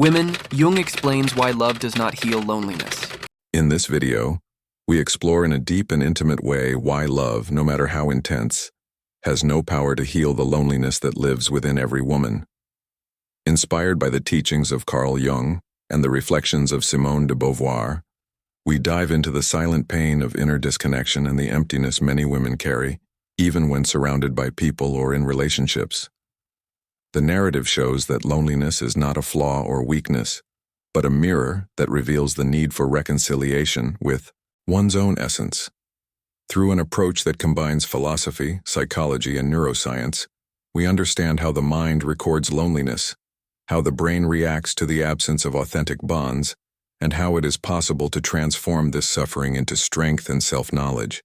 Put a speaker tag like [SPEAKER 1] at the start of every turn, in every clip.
[SPEAKER 1] Women, Jung explains why love does not heal loneliness.
[SPEAKER 2] In this video, we explore in a deep and intimate way why love, no matter how intense, has no power to heal the loneliness that lives within every woman. Inspired by the teachings of Carl Jung and the reflections of Simone de Beauvoir, we dive into the silent pain of inner disconnection and the emptiness many women carry, even when surrounded by people or in relationships. The narrative shows that loneliness is not a flaw or weakness, but a mirror that reveals the need for reconciliation with one's own essence. Through an approach that combines philosophy, psychology, and neuroscience, we understand how the mind records loneliness, how the brain reacts to the absence of authentic bonds, and how it is possible to transform this suffering into strength and self-knowledge.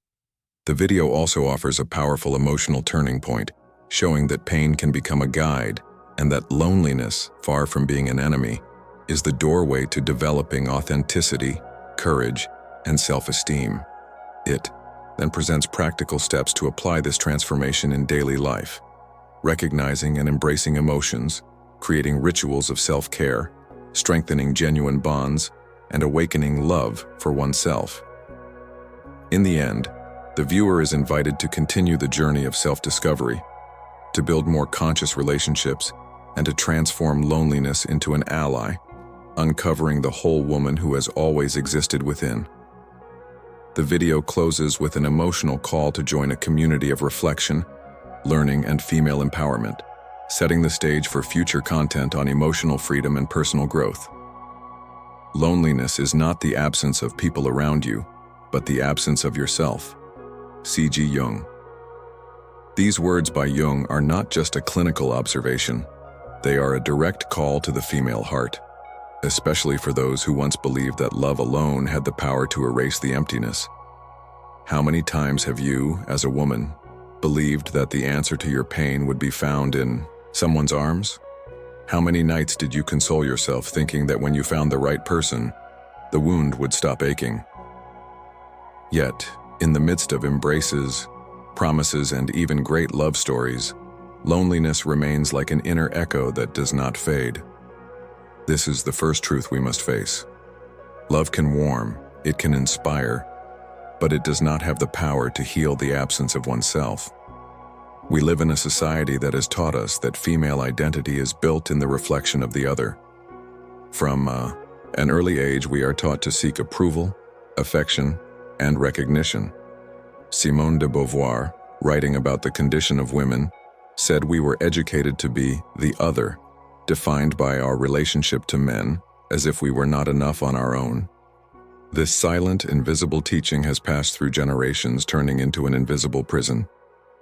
[SPEAKER 2] The video also offers a powerful emotional turning point, showing that pain can become a guide, and that loneliness, far from being an enemy, is the doorway to developing authenticity, courage, and self-esteem. It then presents practical steps to apply this transformation in daily life, recognizing and embracing emotions, creating rituals of self-care, strengthening genuine bonds, and awakening love for oneself. In the end, the viewer is invited to continue the journey of self-discovery, to build more conscious relationships, and to transform loneliness into an ally, uncovering the whole woman who has always existed within. The video closes with an emotional call to join a community of reflection, learning, and female empowerment, setting the stage for future content on emotional freedom and personal growth. Loneliness is not the absence of people around you, but the absence of yourself. C.G. Jung. These words by Jung are not just a clinical observation, they are a direct call to the female heart, especially for those who once believed that love alone had the power to erase the emptiness. How many times have you, as a woman, believed that the answer to your pain would be found in someone's arms? How many nights did you console yourself thinking that when you found the right person, the wound would stop aching? Yet, in the midst of embraces, promises, and even great love stories, loneliness remains like an inner echo that does not fade. This is the first truth we must face. Love can warm, it can inspire, but it does not have the power to heal the absence of oneself. We live in a society that has taught us that female identity is built in the reflection of the other. From an early age, we are taught to seek approval, affection, and recognition. Simone de Beauvoir, writing about the condition of women, said we were educated to be the other, defined by our relationship to men, as if we were not enough on our own. This silent, invisible teaching has passed through generations, turning into an invisible prison.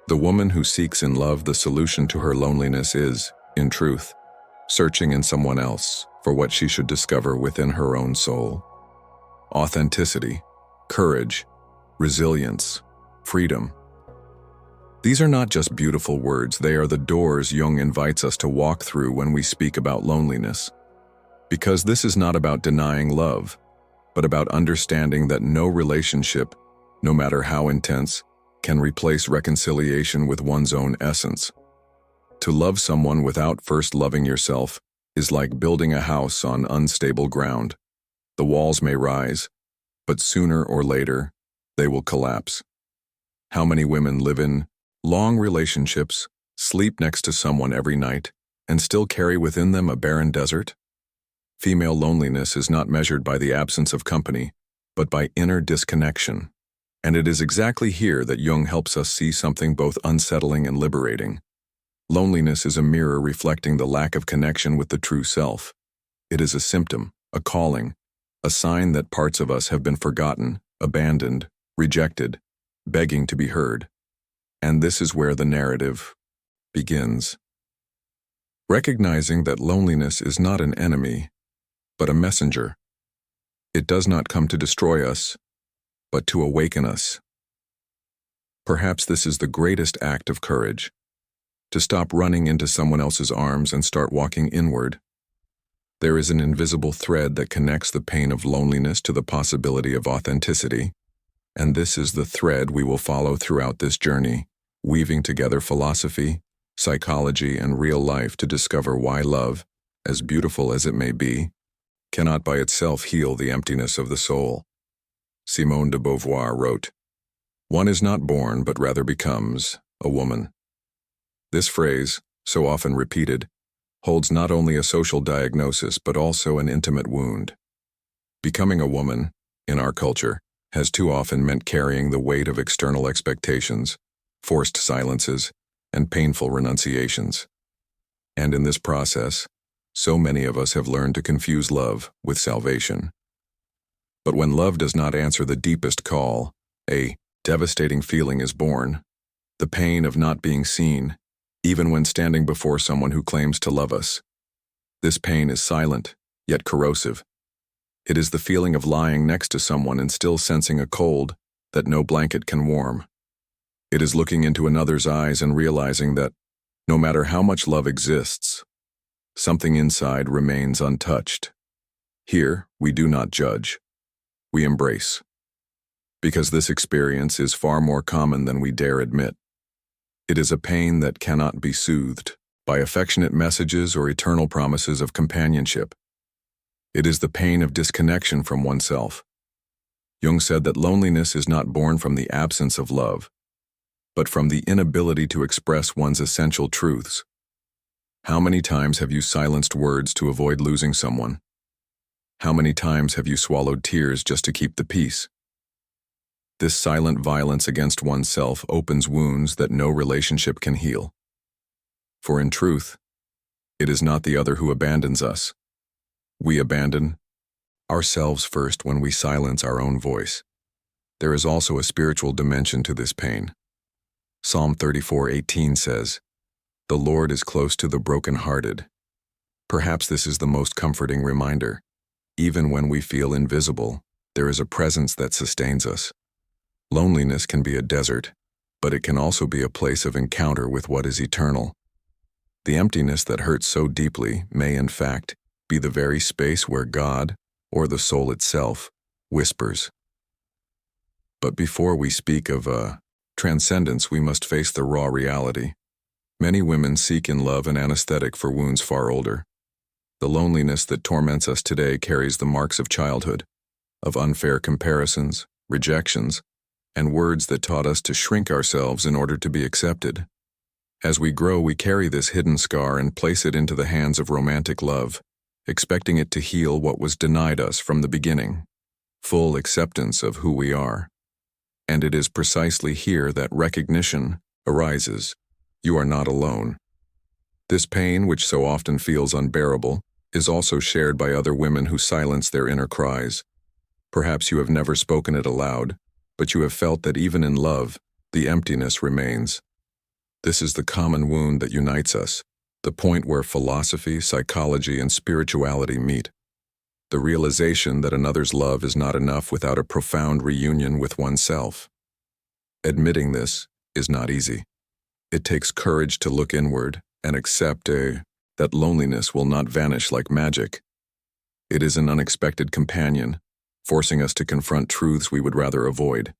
[SPEAKER 2] The woman who seeks in love the solution to her loneliness is, in truth, searching in someone else for what she should discover within her own soul. Authenticity, courage, resilience, freedom. These are not just beautiful words, they are the doors Jung invites us to walk through when we speak about loneliness. Because this is not about denying love, but about understanding that no relationship, no matter how intense, can replace reconciliation with one's own essence. To love someone without first loving yourself is like building a house on unstable ground. The walls may rise, but sooner or later, they will collapse. How many women live in long relationships, sleep next to someone every night, and still carry within them a barren desert? Female loneliness is not measured by the absence of company, but by inner disconnection. And it is exactly here that Jung helps us see something both unsettling and liberating. Loneliness is a mirror reflecting the lack of connection with the true self. It is a symptom, a calling, a sign that parts of us have been forgotten, abandoned, rejected, begging to be heard. And this is where the narrative begins. Recognizing that loneliness is not an enemy, but a messenger. It does not come to destroy us, but to awaken us. Perhaps this is the greatest act of courage, to stop running into someone else's arms and start walking inward. There is an invisible thread that connects the pain of loneliness to the possibility of authenticity, and this is the thread we will follow throughout this journey, weaving together philosophy, psychology, and real life to discover why love, as beautiful as it may be, cannot by itself heal the emptiness of the soul. Simone de Beauvoir wrote, "One is not born but rather becomes a woman." This phrase, so often repeated, holds not only a social diagnosis but also an intimate wound. Becoming a woman, in our culture, has too often meant carrying the weight of external expectations, forced silences, and painful renunciations. And in this process, so many of us have learned to confuse love with salvation. But when love does not answer the deepest call, a devastating feeling is born, the pain of not being seen, even when standing before someone who claims to love us. This pain is silent, yet corrosive. It is the feeling of lying next to someone and still sensing a cold that no blanket can warm. It is looking into another's eyes and realizing that, no matter how much love exists, something inside remains untouched. Here, we do not judge. We embrace. Because this experience is far more common than we dare admit. It is a pain that cannot be soothed by affectionate messages or eternal promises of companionship. It is the pain of disconnection from oneself. Jung said that loneliness is not born from the absence of love, but from the inability to express one's essential truths. How many times have you silenced words to avoid losing someone? How many times have you swallowed tears just to keep the peace? This silent violence against oneself opens wounds that no relationship can heal. For in truth, it is not the other who abandons us. We abandon ourselves first when we silence our own voice. There is also a spiritual dimension to this pain. Psalm 34:18 says, "The Lord is close to the brokenhearted." Perhaps this is the most comforting reminder. Even when we feel invisible, there is a presence that sustains us. Loneliness can be a desert, but it can also be a place of encounter with what is eternal. The emptiness that hurts so deeply may, in fact, be the very space where God, or the soul itself, whispers. But before we speak of transcendence, we must face the raw reality. Many women seek in love an anesthetic for wounds far older. The loneliness that torments us today carries the marks of childhood, of unfair comparisons, rejections, and words that taught us to shrink ourselves in order to be accepted. As we grow, we carry this hidden scar and place it into the hands of romantic love, expecting it to heal what was denied us from the beginning, full acceptance of who we are. And it is precisely here that recognition arises. You are not alone. This pain, which so often feels unbearable, is also shared by other women who silence their inner cries. Perhaps you have never spoken it aloud, but you have felt that even in love, the emptiness remains. This is the common wound that unites us, the point where philosophy, psychology, and spirituality meet. The realization that another's love is not enough without a profound reunion with oneself. Admitting this is not easy. It takes courage to look inward and accept that loneliness will not vanish like magic. It is an unexpected companion, forcing us to confront truths we would rather avoid.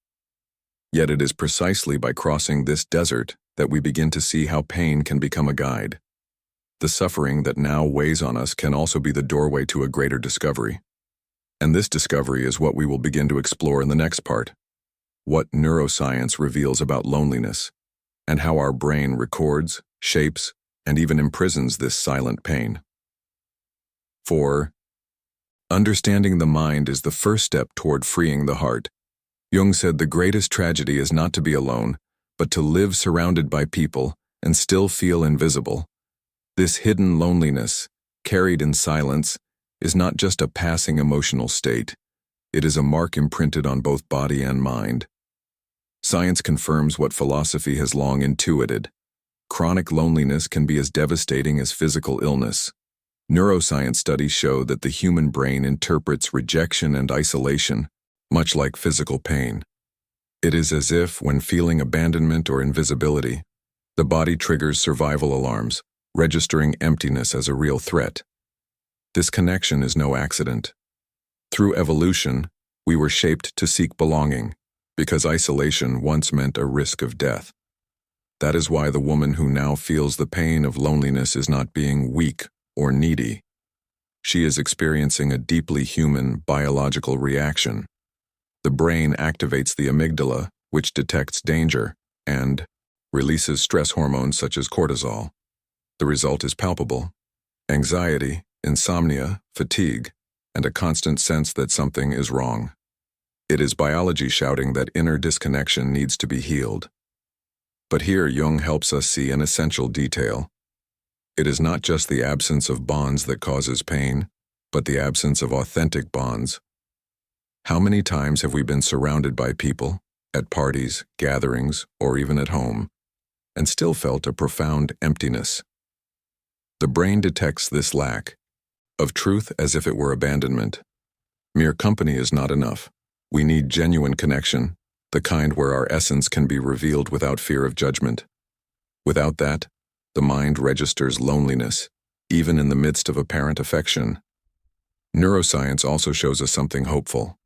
[SPEAKER 2] Yet it is precisely by crossing this desert that we begin to see how pain can become a guide. The suffering that now weighs on us can also be the doorway to a greater discovery. And this discovery is what we will begin to explore in the next part. What neuroscience reveals about loneliness, and how our brain records, shapes, and even imprisons this silent pain. 4. Understanding the mind is the first step toward freeing the heart. Jung said the greatest tragedy is not to be alone, but to live surrounded by people and still feel invisible. This hidden loneliness, carried in silence, is not just a passing emotional state. It is a mark imprinted on both body and mind. Science confirms what philosophy has long intuited. Chronic loneliness can be as devastating as physical illness. Neuroscience studies show that the human brain interprets rejection and isolation, much like physical pain. It is as if, when feeling abandonment or invisibility, the body triggers survival alarms, registering emptiness as a real threat. This connection is no accident. Through evolution, we were shaped to seek belonging, because isolation once meant a risk of death. That is why the woman who now feels the pain of loneliness is not being weak or needy, She is experiencing a deeply human biological reaction. The brain activates the amygdala, which detects danger, and releases stress hormones such as cortisol. The result is palpable: anxiety, insomnia, fatigue, and a constant sense that something is wrong. It is biology shouting that inner disconnection needs to be healed. But here Jung helps us see an essential detail. It is not just the absence of bonds that causes pain, but the absence of authentic bonds. How many times have we been surrounded by people, at parties, gatherings, or even at home, and still felt a profound emptiness? The brain detects this lack of truth as if it were abandonment. Mere company is not enough. We need genuine connection, the kind where our essence can be revealed without fear of judgment. Without that, the mind registers loneliness, even in the midst of apparent affection. Neuroscience also shows us something hopeful.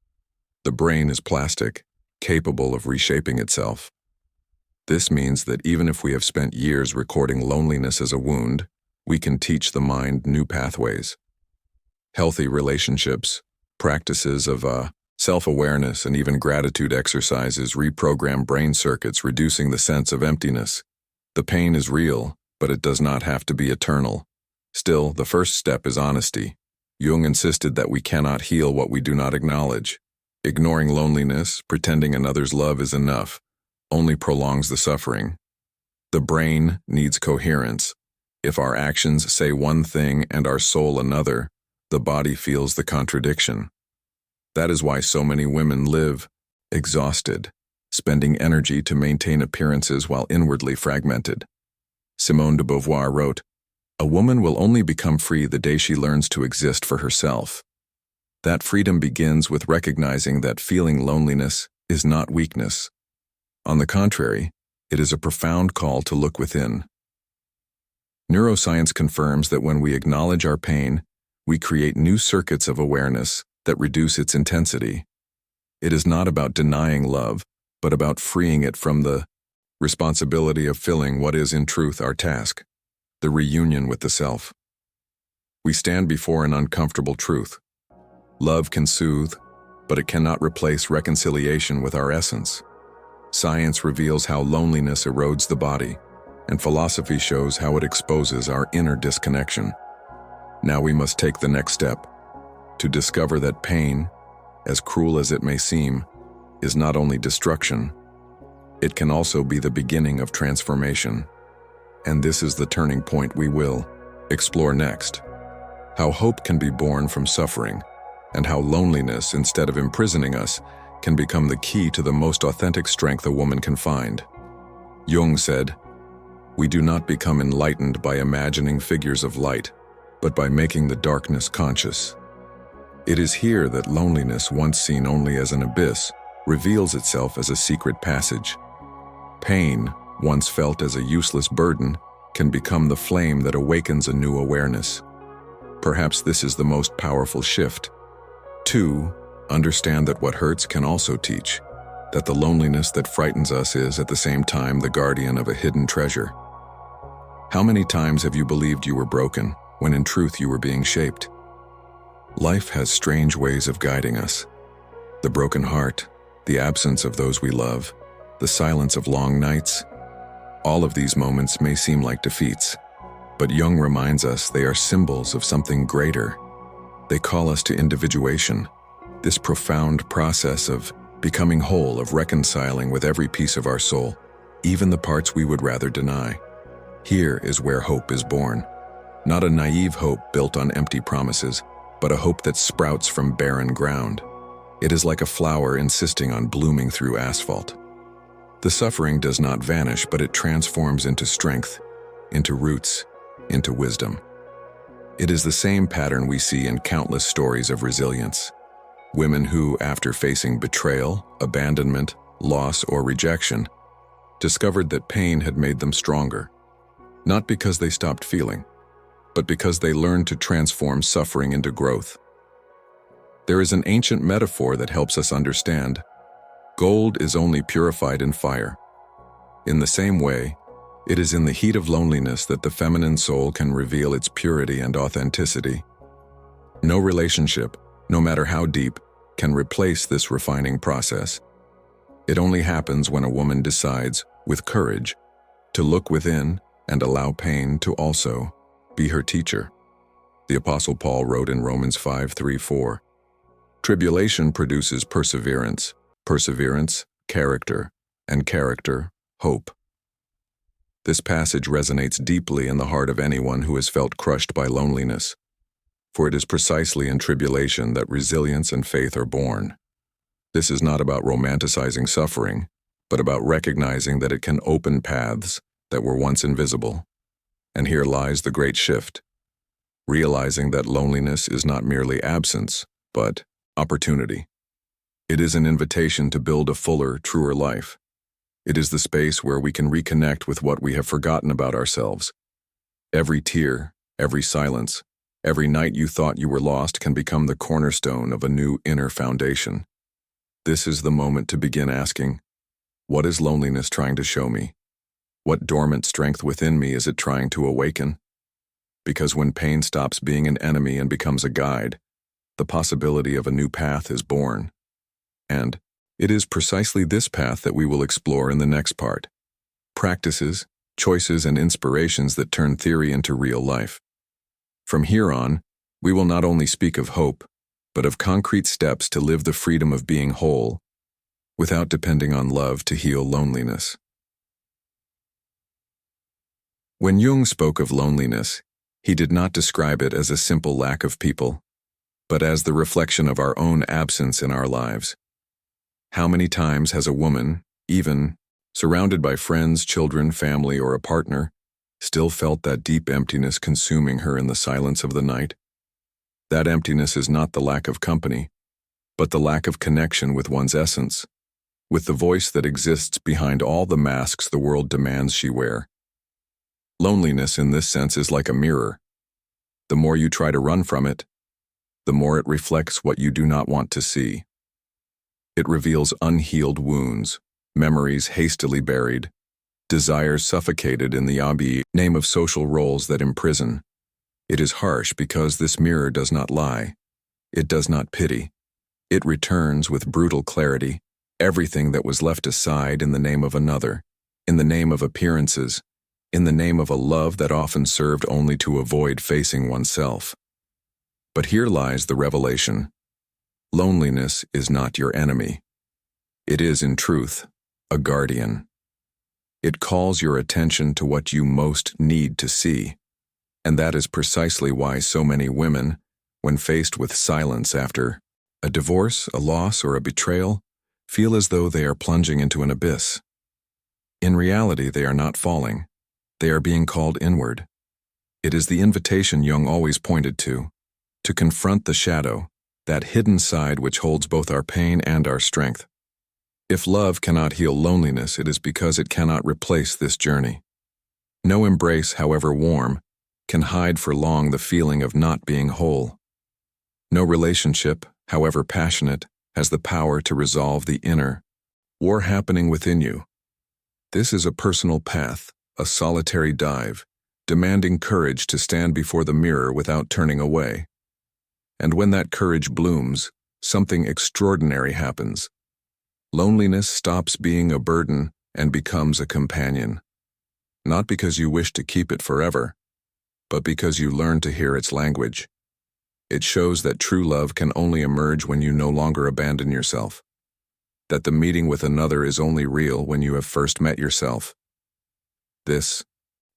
[SPEAKER 2] The brain is plastic, capable of reshaping itself. This means that even if we have spent years recording loneliness as a wound, we can teach the mind new pathways. Healthy relationships, practices of self-awareness, and even gratitude exercises reprogram brain circuits, reducing the sense of emptiness. The pain is real, but it does not have to be eternal. Still, the first step is honesty. Jung insisted that we cannot heal what we do not acknowledge. Ignoring loneliness, pretending another's love is enough, only prolongs the suffering. The brain needs coherence. If our actions say one thing and our soul another, the body feels the contradiction. That is why so many women live exhausted, spending energy to maintain appearances while inwardly fragmented. Simone de Beauvoir wrote, "A woman will only become free the day she learns to exist for herself." That freedom begins with recognizing that feeling loneliness is not weakness. On the contrary, it is a profound call to look within. Neuroscience confirms that when we acknowledge our pain, we create new circuits of awareness that reduce its intensity. It is not about denying love, but about freeing it from the responsibility of filling what is in truth our task, the reunion with the self. We stand before an uncomfortable truth. Love can soothe, but it cannot replace reconciliation with our essence. Science reveals how loneliness erodes the body, and philosophy shows how it exposes our inner disconnection. Now we must take the next step, to discover that pain, as cruel as it may seem, is not only destruction, it can also be the beginning of transformation. And this is the turning point we will explore next. How hope can be born from suffering, and how loneliness, instead of imprisoning us, can become the key to the most authentic strength a woman can find. Jung said, "We do not become enlightened by imagining figures of light, but by making the darkness conscious." It is here that loneliness, once seen only as an abyss, reveals itself as a secret passage. Pain, once felt as a useless burden, can become the flame that awakens a new awareness. Perhaps this is the most powerful shift. 2. Understand that what hurts can also teach, that the loneliness that frightens us is at the same time the guardian of a hidden treasure. How many times have you believed you were broken, when in truth you were being shaped? Life has strange ways of guiding us. The broken heart, the absence of those we love, the silence of long nights. All of these moments may seem like defeats, but Jung reminds us they are symbols of something greater. They call us to individuation, this profound process of becoming whole, of reconciling with every piece of our soul, even the parts we would rather deny. Here is where hope is born. Not a naive hope built on empty promises, but a hope that sprouts from barren ground. It is like a flower insisting on blooming through asphalt. The suffering does not vanish, but it transforms into strength, into roots, into wisdom. It is the same pattern we see in countless stories of resilience. Women who, after facing betrayal, abandonment, loss, or rejection, discovered that pain had made them stronger. Not because they stopped feeling, but because they learned to transform suffering into growth. There is an ancient metaphor that helps us understand. Gold is only purified in fire. In the same way, it is in the heat of loneliness that the feminine soul can reveal its purity and authenticity. No relationship, no matter how deep, can replace this refining process. It only happens when a woman decides, with courage, to look within and allow pain to also be her teacher. The Apostle Paul wrote in Romans 5:3-4, "Tribulation produces perseverance, perseverance, character, and character, hope." This passage resonates deeply in the heart of anyone who has felt crushed by loneliness, for it is precisely in tribulation that resilience and faith are born. This is not about romanticizing suffering, but about recognizing that it can open paths that were once invisible. And here lies the great shift, realizing that loneliness is not merely absence, but opportunity. It is an invitation to build a fuller, truer life. It is the space where we can reconnect with what we have forgotten about ourselves. Every tear, every silence, every night you thought you were lost can become the cornerstone of a new inner foundation. This is the moment to begin asking, what is loneliness trying to show me? What dormant strength within me is it trying to awaken? Because when pain stops being an enemy and becomes a guide, the possibility of a new path is born. And it is precisely this path that we will explore in the next part. Practices, choices, and inspirations that turn theory into real life. From here on, we will not only speak of hope, but of concrete steps to live the freedom of being whole, without depending on love to heal loneliness. When Jung spoke of loneliness, he did not describe it as a simple lack of people, but as the reflection of our own absence in our lives. How many times has a woman, even surrounded by friends, children, family, or a partner, still felt that deep emptiness consuming her in the silence of the night? That emptiness is not the lack of company, but the lack of connection with one's essence, with the voice that exists behind all the masks the world demands she wear. Loneliness in this sense is like a mirror. The more you try to run from it, the more it reflects what you do not want to see. It reveals unhealed wounds, memories hastily buried, desires suffocated in the name of social roles that imprison. It is harsh because this mirror does not lie. It does not pity. It returns with brutal clarity everything that was left aside in the name of another, in the name of appearances, in the name of a love that often served only to avoid facing oneself. But here lies the revelation. Loneliness is not your enemy. It is, in truth, a guardian. It calls your attention to what you most need to see. And that is precisely why so many women, when faced with silence after a divorce, a loss, or a betrayal, feel as though they are plunging into an abyss. In reality, they are not falling. They are being called inward. It is the invitation Jung always pointed to confront the shadow, that hidden side which holds both our pain and our strength. If love cannot heal loneliness, it is because it cannot replace this journey. No embrace, however warm, can hide for long the feeling of not being whole. No relationship, however passionate, has the power to resolve the inner war happening within you. This is a personal path, a solitary dive, demanding courage to stand before the mirror without turning away. And when that courage blooms, something extraordinary happens. Loneliness stops being a burden and becomes a companion. Not because you wish to keep it forever, but because you learn to hear its language. It shows that true love can only emerge when you no longer abandon yourself. That the meeting with another is only real when you have first met yourself. This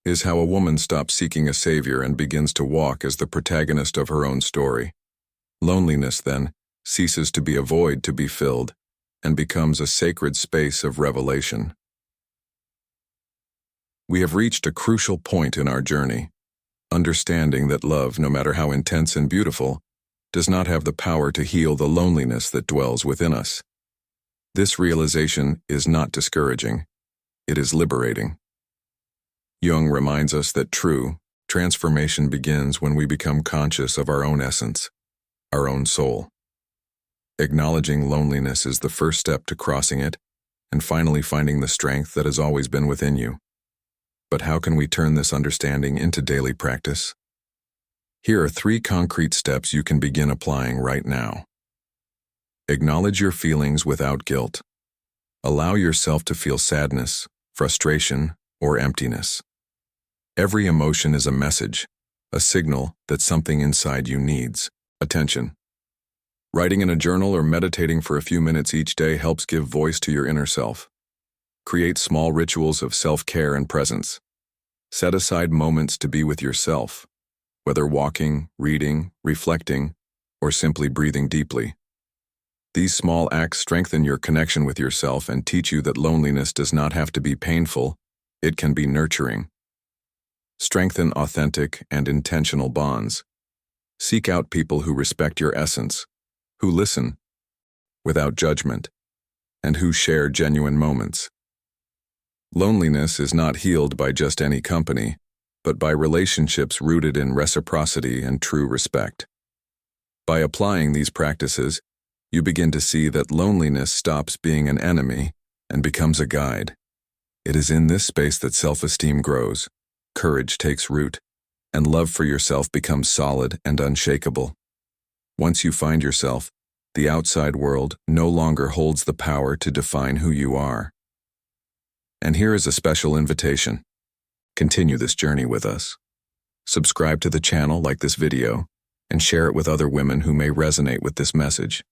[SPEAKER 2] is how a woman stops seeking a savior and begins to walk as the protagonist of her own story. Loneliness, then, ceases to be a void to be filled and becomes a sacred space of revelation. We have reached a crucial point in our journey, understanding that love, no matter how intense and beautiful, does not have the power to heal the loneliness that dwells within us. This realization is not discouraging. It is liberating. Jung reminds us that true transformation begins when we become conscious of our own essence, our own soul. Acknowledging loneliness is the first step to crossing it and finally finding the strength that has always been within you. But how can we turn this understanding into daily practice? Here are 3 concrete steps you can begin applying right now. Acknowledge your feelings without guilt. Allow yourself to feel sadness, frustration, or emptiness. Every emotion is a message, a signal that something inside you needs attention. Writing in a journal or meditating for a few minutes each day helps give voice to your inner self. Create small rituals of self-care and presence. Set aside moments to be with yourself, whether walking, reading, reflecting, or simply breathing deeply. These small acts strengthen your connection with yourself and teach you that loneliness does not have to be painful, it can be nurturing. Strengthen authentic and intentional bonds. Seek out people who respect your essence, who listen without judgment, and who share genuine moments. Loneliness is not healed by just any company, but by relationships rooted in reciprocity and true respect. By applying these practices, you begin to see that loneliness stops being an enemy and becomes a guide. It is in this space that self-esteem grows, courage takes root, and love for yourself becomes solid and unshakable. Once you find yourself, the outside world no longer holds the power to define who you are. And here is a special invitation. Continue this journey with us. Subscribe to the channel, like this video, and share it with other women who may resonate with this message.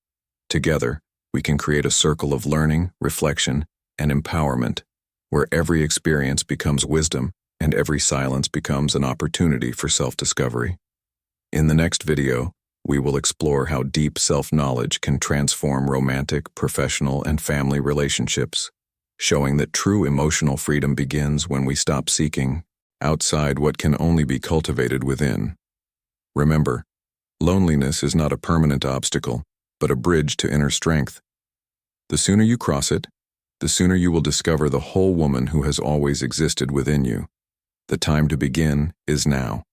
[SPEAKER 2] Together, we can create a circle of learning, reflection, and empowerment, where every experience becomes wisdom and every silence becomes an opportunity for self-discovery. In the next video, we will explore how deep self-knowledge can transform romantic, professional, and family relationships, showing that true emotional freedom begins when we stop seeking outside what can only be cultivated within. Remember, loneliness is not a permanent obstacle, but a bridge to inner strength. The sooner you cross it, the sooner you will discover the whole woman who has always existed within you. The time to begin is now.